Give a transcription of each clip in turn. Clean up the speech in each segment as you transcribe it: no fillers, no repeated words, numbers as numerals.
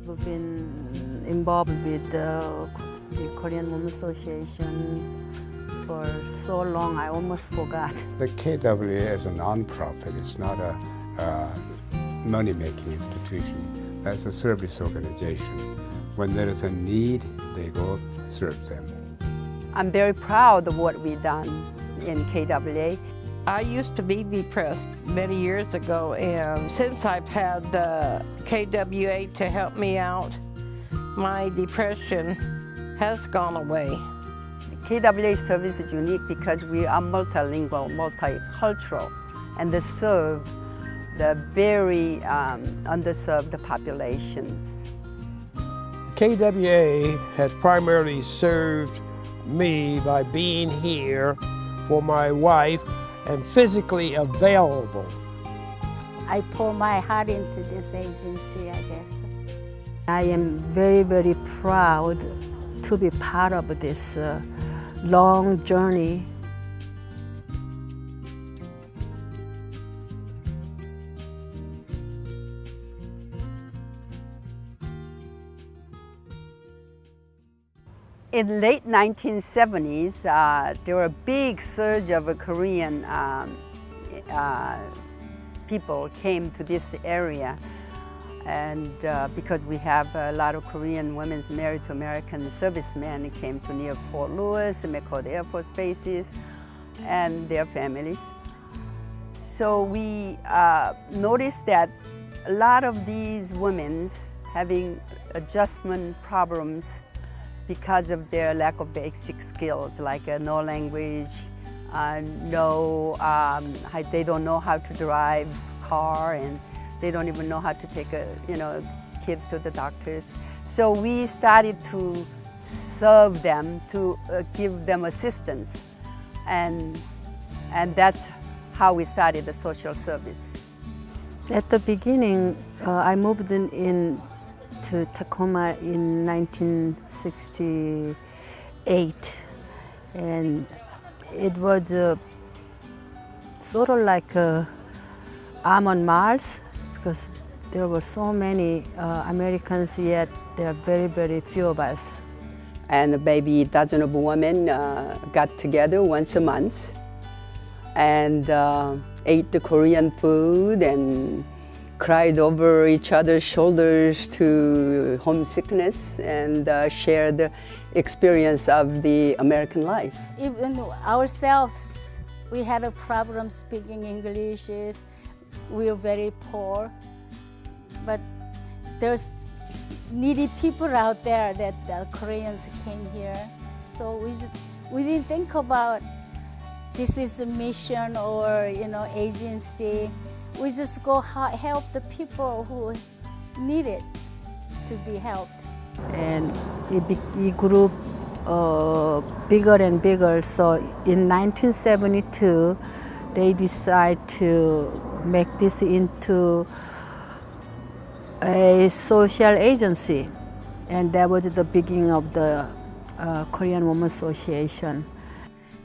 I've been involved with the Korean Women's Association for so long, I almost forgot. The KWA is a non-profit. It's not a money-making institution. That's a service organization. When there is a need, they go serve them. I'm very proud of what we've done in KWA. I used to be depressed many years ago, and since I've had the KWA to help me out, my depression has gone away. The KWA service is unique because we are multilingual, multicultural, and they serve the very underserved populations. KWA has primarily served me by being here for my wife and physically available. I pour my heart into this agency, I guess. I am very, very proud to be part of this long journey. In late 1970s, there were a big surge of Korean people came to this area. And because we have a lot of Korean women married to American servicemen, came to near Fort Lewis and McCord Air Force bases and their families. So we noticed that a lot of these women having adjustment problems because of their lack of basic skills, like no language, they don't know how to drive car, and they don't even know how to take kids to the doctors. So we started to serve them, to give them assistance, and that's how we started the social service. At the beginning, I moved in to Tacoma in 1968, and it was sort of like I'm on Mars, because there were so many Americans, yet there are very, very few of us. And maybe a dozen of women got together once a month and ate the Korean food and cried over each other's shoulders to homesickness and shared the experience of the American life. Even ourselves, we had a problem speaking English. We are very poor, but there's needy people out there that the Koreans came here. So we didn't think about this is a mission or agency. We just go help the people who need it to be helped. And it grew bigger and bigger. So in 1972, they decided to make this into a social agency. And that was the beginning of the Korean Women's Association.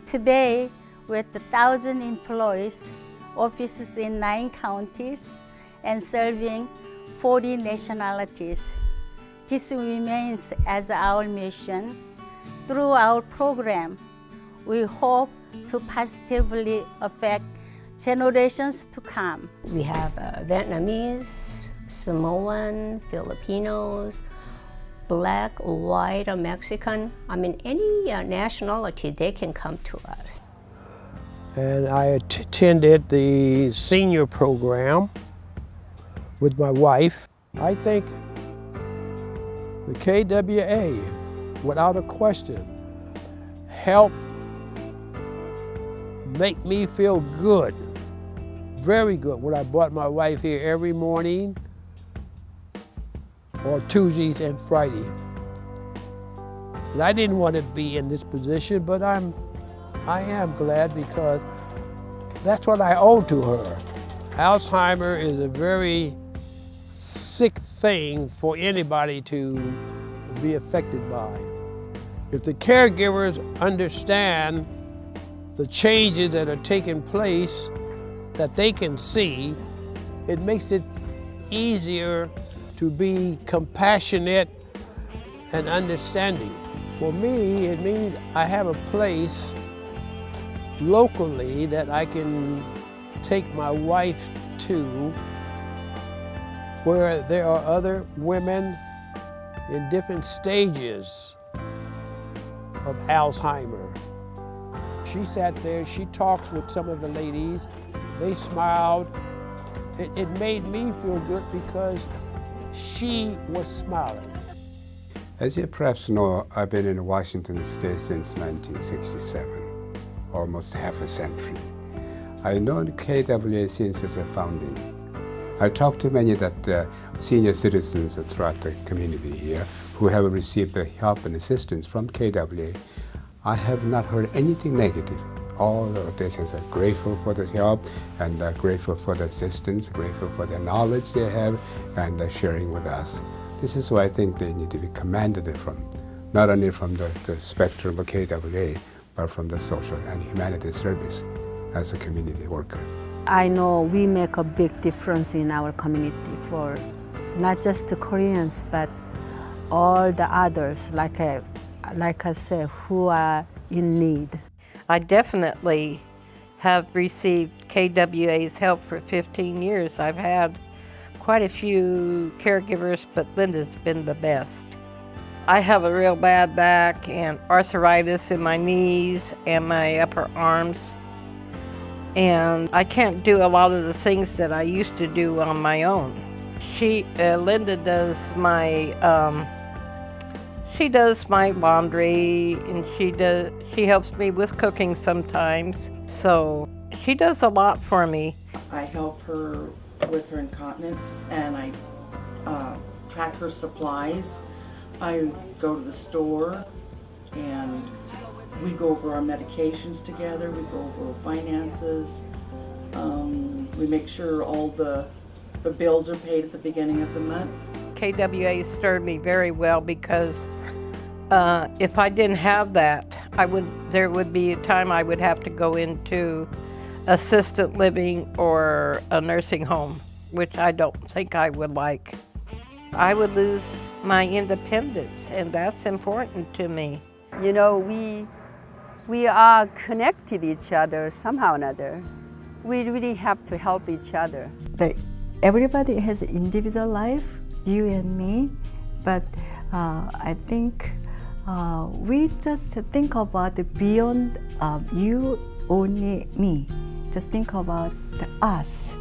Today, with 1,000 employees, offices in 9 counties, and serving 40 nationalities. This remains as our mission. Through our program, we hope to positively affect generations to come. We have Vietnamese, Samoan, Filipinos, Black, white, or Mexican. I mean, any nationality, they can come to us. And I attended the senior program with my wife. I think the KWA, without a question, helped make me feel good, very good, when I brought my wife here every morning or Tuesdays and Friday. And I didn't want to be in this position, but I am glad, because that's what I owe to her. Alzheimer's is a very sick thing for anybody to be affected by. If the caregivers understand the changes that are taking place that they can see, it makes it easier to be compassionate and understanding. For me, it means I have a place locally that I can take my wife to, where there are other women in different stages of Alzheimer. She sat there, she talked with some of the ladies, they smiled. It made me feel good because she was smiling. As you perhaps know, I've been in Washington State since 1967, almost half a century. I've known KWA since its founding. I talked to many senior citizens throughout the community here who have received the help and assistance from KWA. I have not heard anything negative. All of this is grateful for the help and grateful for the assistance, grateful for the knowledge they have and sharing with us. This is why I think they need to be commended from, not only from the spectrum of KWA, but from the social and humanities service as a community worker. I know we make a big difference in our community for not just the Koreans, but all the others, like I said, who are in need. I definitely have received KWA's help for 15 years. I've had quite a few caregivers, but Linda's been the best. I have a real bad back and arthritis in my knees and my upper arms. And I can't do a lot of the things that I used to do on my own. Linda does my laundry, and she helps me with cooking sometimes. So she does a lot for me. I help her with her incontinence, and I track her supplies. I go to the store, and we go over our medications together. We go over finances. We make sure all the bills are paid at the beginning of the month. KWA served me very well because if I didn't have that, there would be a time I would have to go into assisted living or a nursing home, which I don't think I would like. I would lose my independence, and that's important to me. You know, we are connected each other somehow or another. We really have to help each other. Everybody has an individual life, you and me, but I think we just think about beyond you, only me. Just think about us.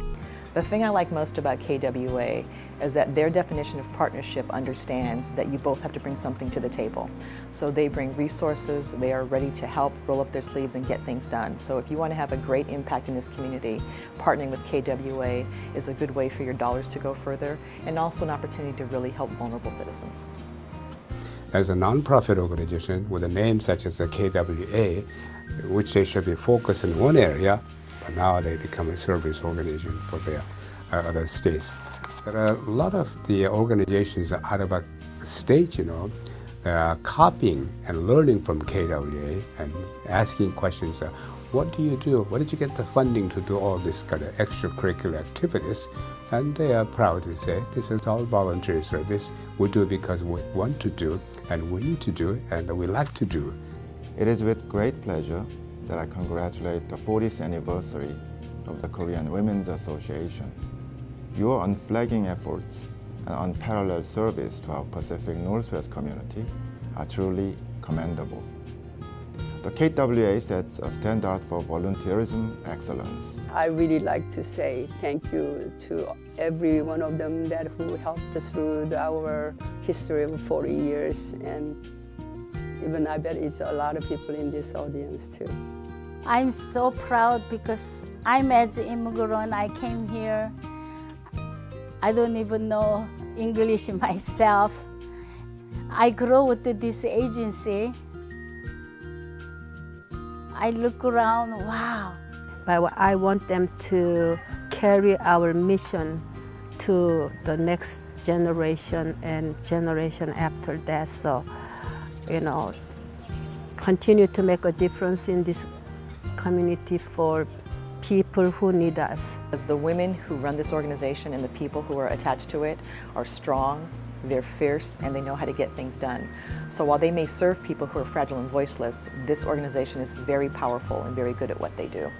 The thing I like most about KWA is that their definition of partnership understands that you both have to bring something to the table. So they bring resources, they are ready to help roll up their sleeves and get things done. So if you want to have a great impact in this community, partnering with KWA is a good way for your dollars to go further, and also an opportunity to really help vulnerable citizens. As a nonprofit organization with a name such as the KWA, which they should be focused in one area, but now they become a service organization for their other states. There are a lot of the organizations out of a state, copying and learning from KWA and asking questions. What do you do? Where did you get the funding to do all this kind of extracurricular activities? And they are proud to say, this is all voluntary service. We do it because we want to do, and we need to do, and we like to do. It is with great pleasure that I congratulate the 40th anniversary of the Korean Women's Association. Your unflagging efforts and unparalleled service to our Pacific Northwest community are truly commendable. The KWA sets a standard for volunteerism excellence. I really like to say thank you to every one of them who helped us through our history of 40 years, and even I bet it's a lot of people in this audience too. I'm so proud because I'm as an immigrant. I came here. I don't even know English myself. I grew with this agency. I look around, wow. But I want them to carry our mission to the next generation and generation after that. So, continue to make a difference in this community for people who need us. As the women who run this organization and the people who are attached to it are strong, they're fierce, and they know how to get things done. So while they may serve people who are fragile and voiceless, this organization is very powerful and very good at what they do.